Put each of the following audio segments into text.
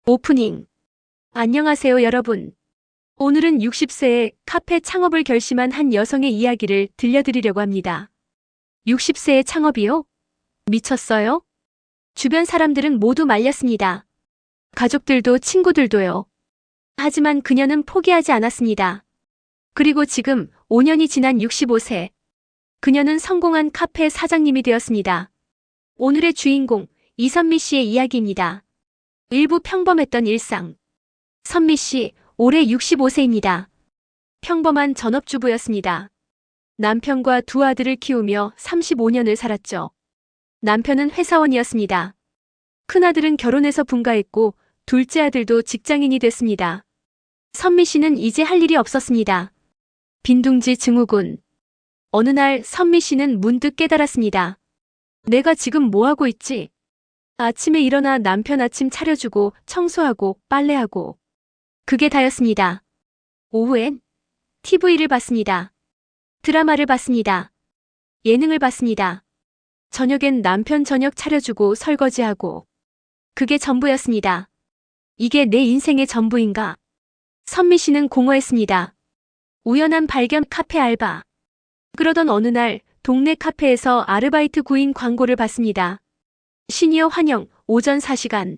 오프닝. 안녕하세요, 여러분. 오늘은 60세에 카페 창업을 결심한 한 여성의 이야기를 들려드리려고 합니다. 60세의 창업이요? 미쳤어요? 주변 사람들은 모두 말렸습니다. 가족들도 친구들도요. 하지만 그녀는 포기하지 않았습니다. 그리고 지금 5년이 지난 65세. 그녀는 성공한 카페 사장님이 되었습니다. 오늘의 주인공, 이선미 씨의 이야기입니다. 일부 평범했던 일상. 선미 씨, 올해 65세입니다. 평범한 전업주부였습니다. 남편과 두 아들을 키우며 35년을 살았죠. 남편은 회사원이었습니다. 큰아들은 결혼해서 분가했고 둘째 아들도 직장인이 됐습니다. 선미 씨는 이제 할 일이 없었습니다. 빈둥지 증후군. 어느 날 선미 씨는 문득 깨달았습니다. 내가 지금 뭐 하고 있지? 아침에 일어나 남편 아침 차려주고 청소하고 빨래하고. 그게 다였습니다. 오후엔 TV를 봤습니다. 드라마를 봤습니다. 예능을 봤습니다. 저녁엔 남편 저녁 차려주고 설거지하고. 그게 전부였습니다. 이게 내 인생의 전부인가? 선미 씨는 공허했습니다. 우연한 발견 카페 알바. 그러던 어느 날 동네 카페에서 아르바이트 구인 광고를 봤습니다. 시니어 환영, 오전 4시간.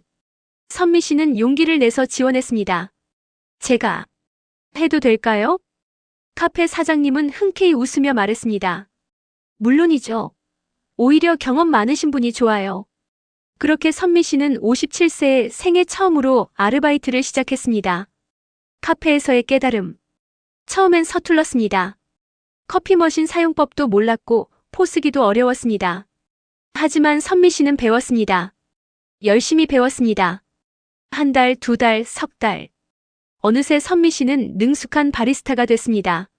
선미 씨는 용기를 내서 지원했습니다. 제가 해도 될까요? 카페 사장님은 흔쾌히 웃으며 말했습니다. 물론이죠. 오히려 경험 많으신 분이 좋아요. 그렇게 선미 씨는 57세에 생애 처음으로 아르바이트를 시작했습니다. 카페에서의 깨달음. 처음엔 서툴렀습니다. 커피 머신 사용법도 몰랐고 포스기도 어려웠습니다. 하지만 선미 씨는 배웠습니다. 열심히 배웠습니다. 한 달, 두 달, 석 달. 어느새 선미 씨는 능숙한 바리스타가 됐습니다.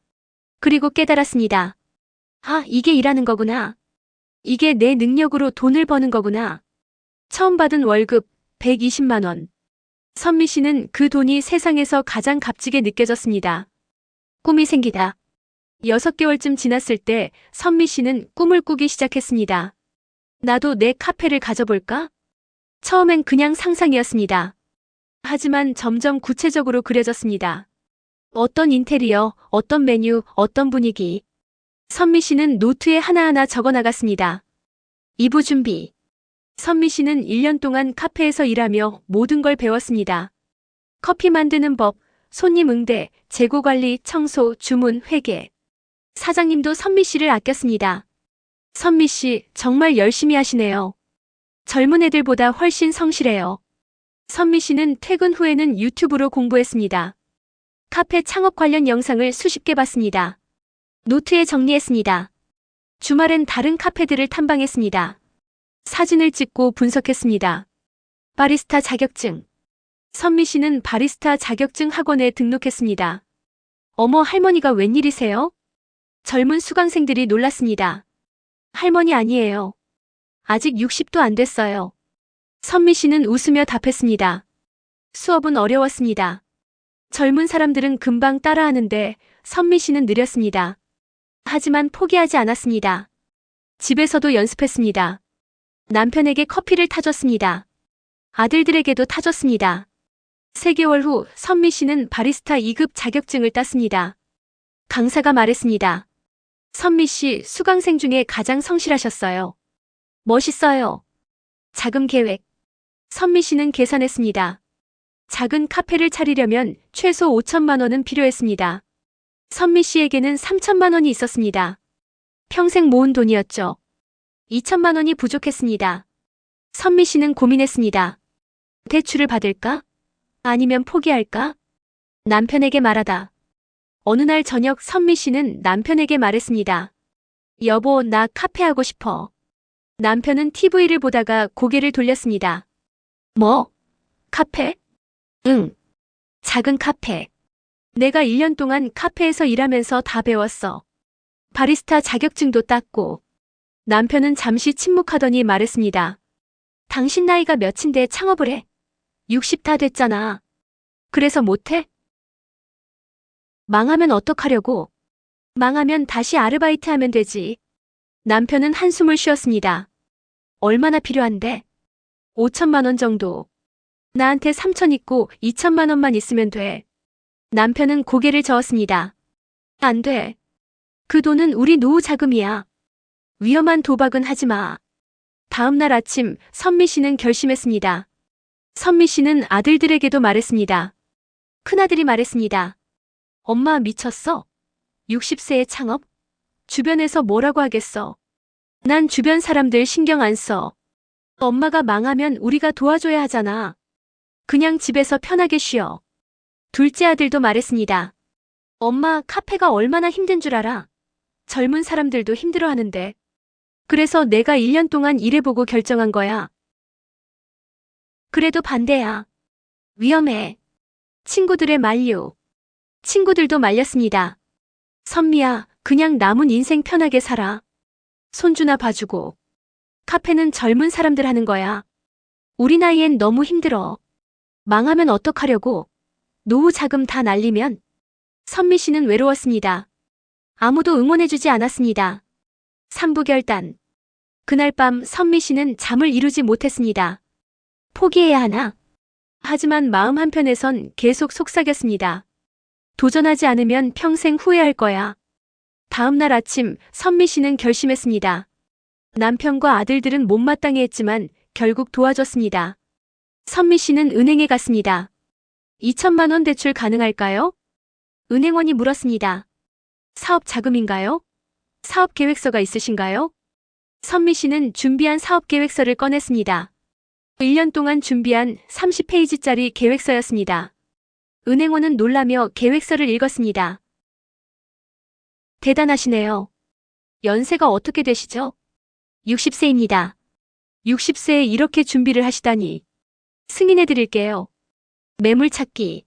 그리고 깨달았습니다. 아, 이게 일하는 거구나. 이게 내 능력으로 돈을 버는 거구나. 처음 받은 월급 120만 원. 선미 씨는 그 돈이 세상에서 가장 값지게 느껴졌습니다. 꿈이 생기다. 6개월쯤 지났을 때 선미 씨는 꿈을 꾸기 시작했습니다. 나도 내 카페를 가져볼까? 처음엔 그냥 상상이었습니다. 하지만 점점 구체적으로 그려졌습니다. 어떤 인테리어, 어떤 메뉴, 어떤 분위기. 선미 씨는 노트에 하나하나 적어나갔습니다. 2부 준비. 선미 씨는 1년 동안 카페에서 일하며 모든 걸 배웠습니다. 커피 만드는 법, 손님 응대, 재고 관리, 청소, 주문, 회계. 사장님도 선미 씨를 아꼈습니다. 선미 씨, 정말 열심히 하시네요. 젊은 애들보다 훨씬 성실해요. 선미 씨는 퇴근 후에는 유튜브로 공부했습니다. 카페 창업 관련 영상을 수십 개 봤습니다. 노트에 정리했습니다. 주말엔 다른 카페들을 탐방했습니다. 사진을 찍고 분석했습니다. 바리스타 자격증. 선미 씨는 바리스타 자격증 학원에 등록했습니다. 어머, 할머니가 웬일이세요? 젊은 수강생들이 놀랐습니다. 할머니 아니에요. 아직 60도 안 됐어요. 선미 씨는 웃으며 답했습니다. 수업은 어려웠습니다. 젊은 사람들은 금방 따라하는데 선미 씨는 느렸습니다. 하지만 포기하지 않았습니다. 집에서도 연습했습니다. 남편에게 커피를 타줬습니다. 아들들에게도 타줬습니다. 3개월 후 선미 씨는 바리스타 2급 자격증을 땄습니다. 강사가 말했습니다. 선미 씨, 수강생 중에 가장 성실하셨어요. 멋있어요. 자금 계획. 선미 씨는 계산했습니다. 작은 카페를 차리려면 최소 5천만 원은 필요했습니다. 선미 씨에게는 3천만 원이 있었습니다. 평생 모은 돈이었죠. 2천만 원이 부족했습니다. 선미 씨는 고민했습니다. 대출을 받을까? 아니면 포기할까? 남편에게 말하다. 어느 날 저녁 선미 씨는 남편에게 말했습니다. 여보, 나 카페 하고 싶어. 남편은 TV를 보다가 고개를 돌렸습니다. 뭐? 카페? 응. 작은 카페. 내가 1년 동안 카페에서 일하면서 다 배웠어. 바리스타 자격증도 땄고. 남편은 잠시 침묵하더니 말했습니다. 당신 나이가 몇인데 창업을 해? 60 다 됐잖아. 그래서 못해? 망하면 어떡하려고? 망하면 다시 아르바이트 하면 되지. 남편은 한숨을 쉬었습니다. 얼마나 필요한데? 5천만 원 정도. 나한테 3천 있고 2천만 원만 있으면 돼. 남편은 고개를 저었습니다. 안 돼. 그 돈은 우리 노후 자금이야. 위험한 도박은 하지 마. 다음 날 아침 선미 씨는 결심했습니다. 선미 씨는 아들들에게도 말했습니다. 큰아들이 말했습니다. 엄마 미쳤어? 60세의 창업? 주변에서 뭐라고 하겠어? 난 주변 사람들 신경 안 써. 엄마가 망하면 우리가 도와줘야 하잖아. 그냥 집에서 편하게 쉬어. 둘째 아들도 말했습니다. 엄마, 카페가 얼마나 힘든 줄 알아? 젊은 사람들도 힘들어하는데. 그래서 내가 1년 동안 일해보고 결정한 거야. 그래도 반대야. 위험해. 친구들의 만류. 친구들도 말렸습니다. 선미야, 그냥 남은 인생 편하게 살아. 손주나 봐주고. 카페는 젊은 사람들 하는 거야. 우리 나이엔 너무 힘들어. 망하면 어떡하려고. 노후 자금 다 날리면. 선미 씨는 외로웠습니다. 아무도 응원해주지 않았습니다. 삼부결단. 그날 밤 선미 씨는 잠을 이루지 못했습니다. 포기해야 하나? 하지만 마음 한편에선 계속 속삭였습니다. 도전하지 않으면 평생 후회할 거야. 다음 날 아침 선미 씨는 결심했습니다. 남편과 아들들은 못마땅해 했지만 결국 도와줬습니다. 선미 씨는 은행에 갔습니다. 2천만 원 대출 가능할까요? 은행원이 물었습니다. 사업 자금인가요? 사업 계획서가 있으신가요? 선미 씨는 준비한 사업 계획서를 꺼냈습니다. 1년 동안 준비한 30페이지짜리 계획서였습니다. 은행원은 놀라며 계획서를 읽었습니다. 대단하시네요. 연세가 어떻게 되시죠? 60세입니다. 60세에 이렇게 준비를 하시다니. 승인해 드릴게요. 매물 찾기.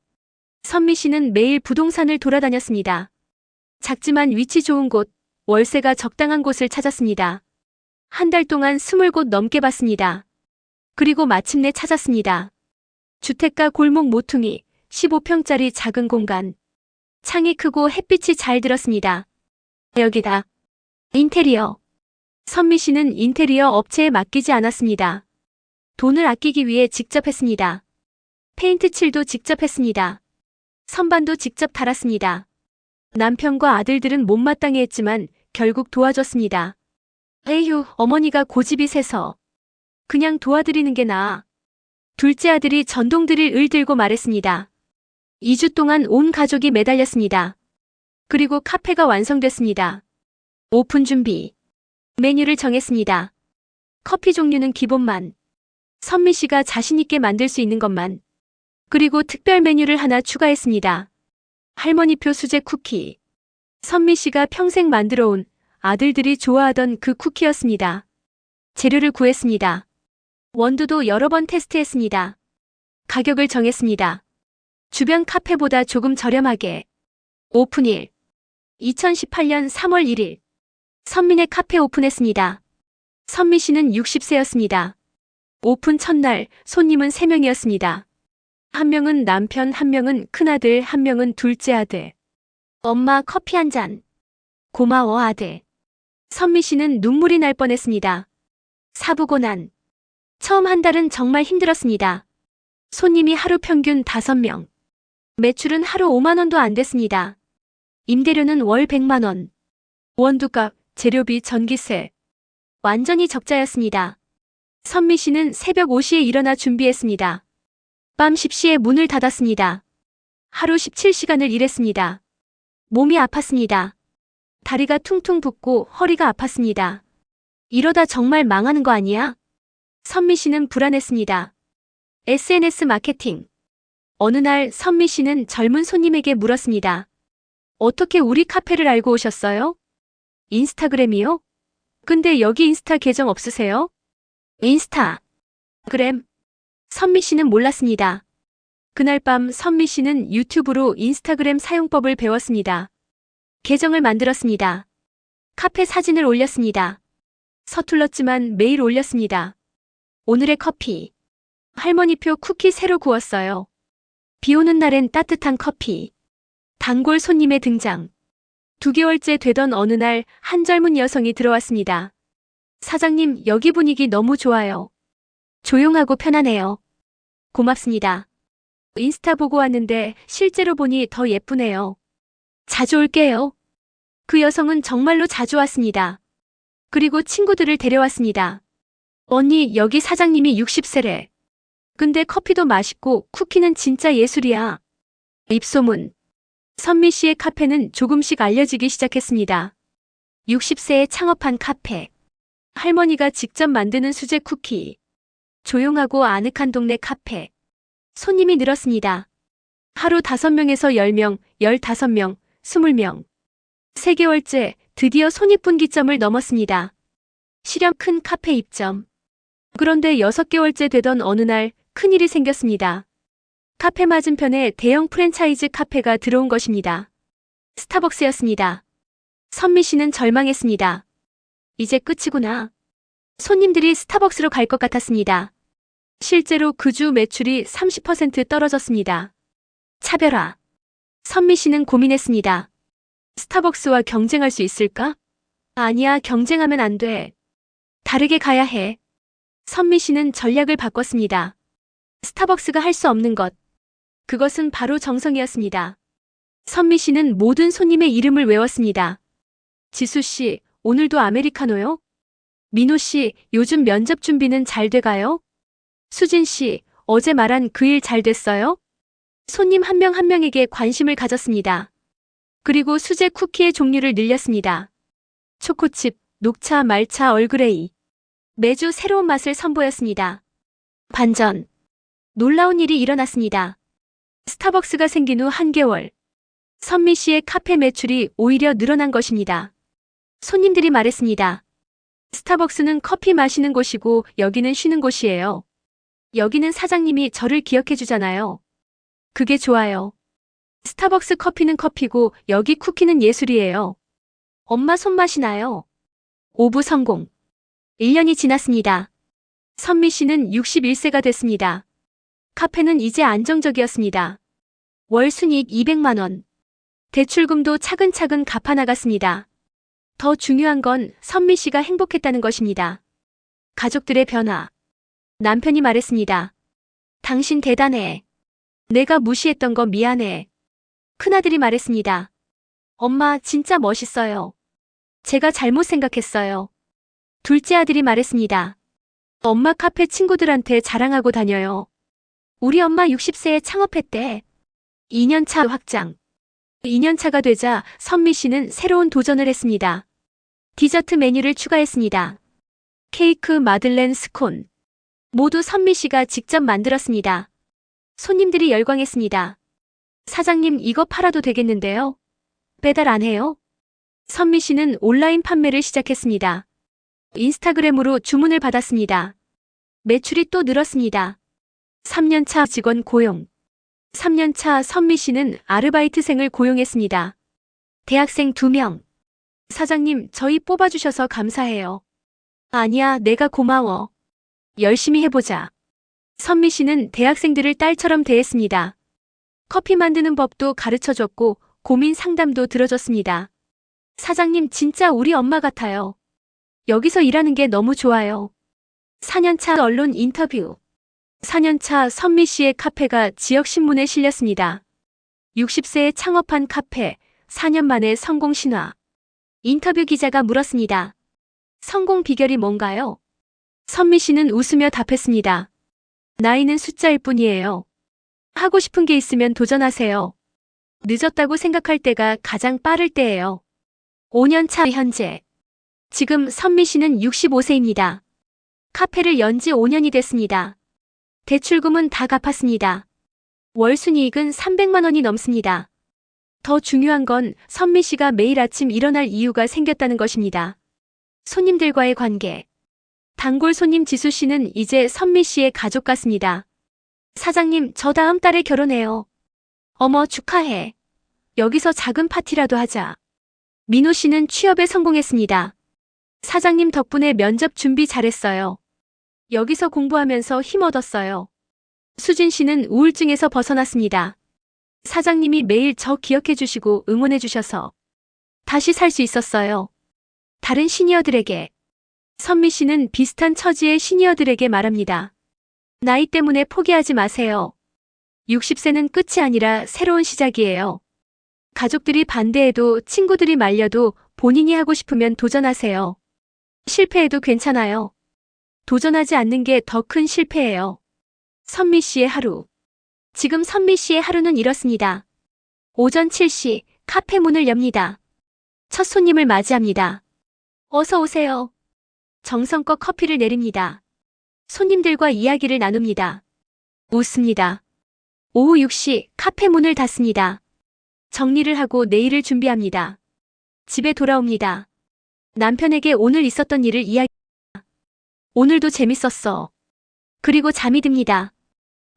선미 씨는 매일 부동산을 돌아다녔습니다. 작지만 위치 좋은 곳, 월세가 적당한 곳을 찾았습니다. 한 달 동안 20곳 넘게 봤습니다. 그리고 마침내 찾았습니다. 주택가 골목 모퉁이, 15평짜리 작은 공간. 창이 크고 햇빛이 잘 들었습니다. 여기다. 인테리어. 선미 씨는 인테리어 업체에 맡기지 않았습니다. 돈을 아끼기 위해 직접 했습니다. 페인트 칠도 직접 했습니다. 선반도 직접 달았습니다. 남편과 아들들은 못마땅해 했지만 결국 도와줬습니다. 에휴, 어머니가 고집이 세서. 그냥 도와드리는 게 나아. 둘째 아들이 전동드릴 을 들고 말했습니다. 2주 동안 온 가족이 매달렸습니다. 그리고 카페가 완성됐습니다. 오픈 준비. 메뉴를 정했습니다. 커피 종류는 기본만. 선미 씨가 자신있게 만들 수 있는 것만. 그리고 특별 메뉴를 하나 추가했습니다. 할머니표 수제 쿠키. 선미 씨가 평생 만들어온 아들들이 좋아하던 그 쿠키였습니다. 재료를 구했습니다. 원두도 여러 번 테스트했습니다. 가격을 정했습니다. 주변 카페보다 조금 저렴하게. 오픈일. 2018년 3월 1일. 선미네 카페 오픈했습니다. 선미 씨는 60세였습니다. 오픈 첫날 손님은 3명이었습니다. 한 명은 남편, 한 명은 큰아들, 한 명은 둘째 아들. 엄마 커피 한 잔. 고마워 아들. 선미 씨는 눈물이 날 뻔했습니다. 사부고난. 처음 한 달은 정말 힘들었습니다. 손님이 하루 평균 5명. 매출은 하루 5만 원도 안 됐습니다. 임대료는 월 100만 원. 원두값, 재료비, 전기세. 완전히 적자였습니다. 선미 씨는 새벽 5시에 일어나 준비했습니다. 밤 10시에 문을 닫았습니다. 하루 17시간을 일했습니다. 몸이 아팠습니다. 다리가 퉁퉁 붓고 허리가 아팠습니다. 이러다 정말 망하는 거 아니야? 선미 씨는 불안했습니다. SNS 마케팅. 어느 날 선미 씨는 젊은 손님에게 물었습니다. 어떻게 우리 카페를 알고 오셨어요? 인스타그램이요? 근데 여기 인스타 계정 없으세요? 인스타그램. 선미 씨는 몰랐습니다. 그날 밤 선미 씨는 유튜브로 인스타그램 사용법을 배웠습니다. 계정을 만들었습니다. 카페 사진을 올렸습니다. 서툴렀지만 매일 올렸습니다. 오늘의 커피. 할머니표 쿠키 새로 구웠어요. 비 오는 날엔 따뜻한 커피. 단골 손님의 등장. 2개월째 되던 어느 날 한 젊은 여성이 들어왔습니다. 사장님, 여기 분위기 너무 좋아요. 조용하고 편하네요. 고맙습니다. 인스타 보고 왔는데 실제로 보니 더 예쁘네요. 자주 올게요. 그 여성은 정말로 자주 왔습니다. 그리고 친구들을 데려왔습니다. 언니, 여기 사장님이 60세래. 근데 커피도 맛있고 쿠키는 진짜 예술이야. 입소문. 선미 씨의 카페는 조금씩 알려지기 시작했습니다. 60세에 창업한 카페. 할머니가 직접 만드는 수제 쿠키. 조용하고 아늑한 동네 카페. 손님이 늘었습니다. 하루 5명에서 10명, 15명, 20명. 3개월째 드디어 손익분기점을 넘었습니다. 실현 큰 카페 입점. 그런데 6개월째 되던 어느 날 큰일이 생겼습니다. 카페 맞은편에 대형 프랜차이즈 카페가 들어온 것입니다. 스타벅스였습니다. 선미 씨는 절망했습니다. 이제 끝이구나. 손님들이 스타벅스로 갈 것 같았습니다. 실제로 그 주 매출이 30% 떨어졌습니다. 차별화. 선미 씨는 고민했습니다. 스타벅스와 경쟁할 수 있을까? 아니야, 경쟁하면 안 돼. 다르게 가야 해. 선미 씨는 전략을 바꿨습니다. 스타벅스가 할 수 없는 것. 그것은 바로 정성이었습니다. 선미 씨는 모든 손님의 이름을 외웠습니다. 지수 씨, 오늘도 아메리카노요? 민호 씨, 요즘 면접 준비는 잘 돼가요? 수진 씨, 어제 말한 그 일 잘 됐어요? 손님 한 명 한 명에게 관심을 가졌습니다. 그리고 수제 쿠키의 종류를 늘렸습니다. 초코칩, 녹차, 말차, 얼그레이. 매주 새로운 맛을 선보였습니다. 반전. 놀라운 일이 일어났습니다. 스타벅스가 생긴 후 한개월. 선미 씨의 카페 매출이 오히려 늘어난 것입니다. 손님들이 말했습니다. 스타벅스는 커피 마시는 곳이고 여기는 쉬는 곳이에요. 여기는 사장님이 저를 기억해 주잖아요. 그게 좋아요. 스타벅스 커피는 커피고 여기 쿠키는 예술이에요. 엄마 손맛이 나요. 오부 성공. 1년이 지났습니다. 선미 씨는 61세가 됐습니다. 카페는 이제 안정적이었습니다. 월 순이익 200만 원. 대출금도 차근차근 갚아나갔습니다. 더 중요한 건 선미 씨가 행복했다는 것입니다. 가족들의 변화. 남편이 말했습니다. 당신 대단해. 내가 무시했던 거 미안해. 큰아들이 말했습니다. 엄마 진짜 멋있어요. 제가 잘못 생각했어요. 둘째 아들이 말했습니다. 엄마 카페 친구들한테 자랑하고 다녀요. 우리 엄마 60세에 창업했대. 2년차 확장. 2년차가 되자 선미 씨는 새로운 도전을 했습니다. 디저트 메뉴를 추가했습니다. 케이크, 마들렌, 스콘. 모두 선미 씨가 직접 만들었습니다. 손님들이 열광했습니다. 사장님, 이거 팔아도 되겠는데요? 배달 안 해요? 선미 씨는 온라인 판매를 시작했습니다. 인스타그램으로 주문을 받았습니다. 매출이 또 늘었습니다. 3년차 직원 고용. 3년차 선미 씨는 아르바이트생을 고용했습니다. 대학생 2명. 사장님, 저희 뽑아주셔서 감사해요. 아니야, 내가 고마워. 열심히 해보자. 선미 씨는 대학생들을 딸처럼 대했습니다. 커피 만드는 법도 가르쳐줬고 고민 상담도 들어줬습니다. 사장님, 진짜 우리 엄마 같아요. 여기서 일하는 게 너무 좋아요. 4년차 언론 인터뷰. 4년차 선미 씨의 카페가 지역신문에 실렸습니다. 60세에 창업한 카페, 4년 만에 성공 신화. 인터뷰 기자가 물었습니다. 성공 비결이 뭔가요? 선미 씨는 웃으며 답했습니다. 나이는 숫자일 뿐이에요. 하고 싶은 게 있으면 도전하세요. 늦었다고 생각할 때가 가장 빠를 때예요. 5년 차 현재. 지금 선미 씨는 65세입니다. 카페를 연 지 5년이 됐습니다. 대출금은 다 갚았습니다. 월 순이익은 300만 원이 넘습니다. 더 중요한 건 선미 씨가 매일 아침 일어날 이유가 생겼다는 것입니다. 손님들과의 관계. 단골 손님 지수 씨는 이제 선미 씨의 가족 같습니다. 사장님, 저 다음 달에 결혼해요. 어머, 축하해. 여기서 작은 파티라도 하자. 민호 씨는 취업에 성공했습니다. 사장님 덕분에 면접 준비 잘했어요. 여기서 공부하면서 힘 얻었어요. 수진 씨는 우울증에서 벗어났습니다. 사장님이 매일 저 기억해 주시고 응원해 주셔서 다시 살 수 있었어요. 다른 시니어들에게. 선미 씨는 비슷한 처지의 시니어들에게 말합니다. 나이 때문에 포기하지 마세요. 60세는 끝이 아니라 새로운 시작이에요. 가족들이 반대해도 친구들이 말려도 본인이 하고 싶으면 도전하세요. 실패해도 괜찮아요. 도전하지 않는 게 더 큰 실패예요. 선미 씨의 하루. 지금 선미 씨의 하루는 이렇습니다. 오전 7시 카페 문을 엽니다. 첫 손님을 맞이합니다. 어서 오세요. 정성껏 커피를 내립니다. 손님들과 이야기를 나눕니다. 웃습니다. 오후 6시 카페 문을 닫습니다. 정리를 하고 내일을 준비합니다. 집에 돌아옵니다. 남편에게 오늘 있었던 일을 이야기합니다. 오늘도 재밌었어. 그리고 잠이 듭니다.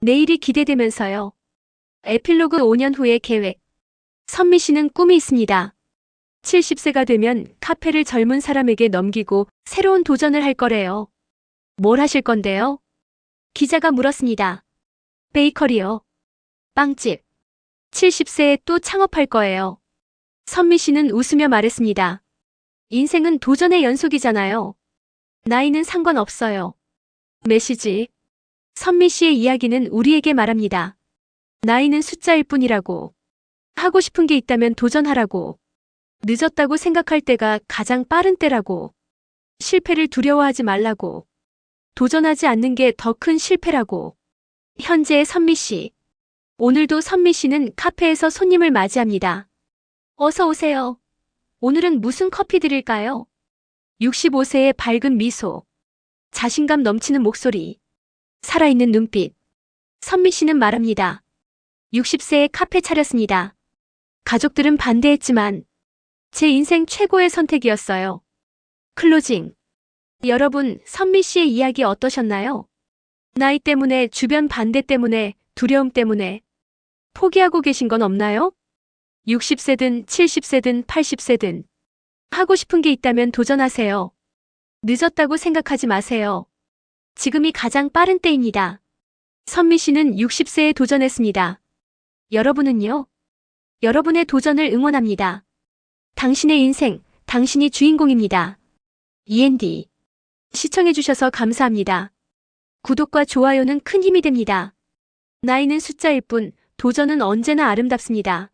내일이 기대되면서요. 에필로그 5년 후의 계획. 선미 씨는 꿈이 있습니다. 70세가 되면 카페를 젊은 사람에게 넘기고 새로운 도전을 할 거래요. 뭘 하실 건데요? 기자가 물었습니다. 베이커리요. 빵집. 70세에 또 창업할 거예요. 선미 씨는 웃으며 말했습니다. 인생은 도전의 연속이잖아요. 나이는 상관없어요. 메시지. 선미 씨의 이야기는 우리에게 말합니다. 나이는 숫자일 뿐이라고. 하고 싶은 게 있다면 도전하라고. 늦었다고 생각할 때가 가장 빠른 때라고. 실패를 두려워하지 말라고. 도전하지 않는 게 더 큰 실패라고. 현재의 선미 씨. 오늘도 선미 씨는 카페에서 손님을 맞이합니다. 어서 오세요. 오늘은 무슨 커피 드릴까요? 65세의 밝은 미소. 자신감 넘치는 목소리. 살아있는 눈빛. 선미 씨는 말합니다. 60세에 카페 차렸습니다. 가족들은 반대했지만 제 인생 최고의 선택이었어요. 클로징. 여러분, 선미 씨의 이야기 어떠셨나요? 나이 때문에, 주변 반대 때문에, 두려움 때문에 포기하고 계신 건 없나요? 60세든 70세든 80세든 하고 싶은 게 있다면 도전하세요. 늦었다고 생각하지 마세요. 지금이 가장 빠른 때입니다. 선미 씨는 60세에 도전했습니다. 여러분은요? 여러분의 도전을 응원합니다. 당신의 인생, 당신이 주인공입니다. END. 시청해주셔서 감사합니다. 구독과 좋아요는 큰 힘이 됩니다. 나이는 숫자일 뿐, 도전은 언제나 아름답습니다.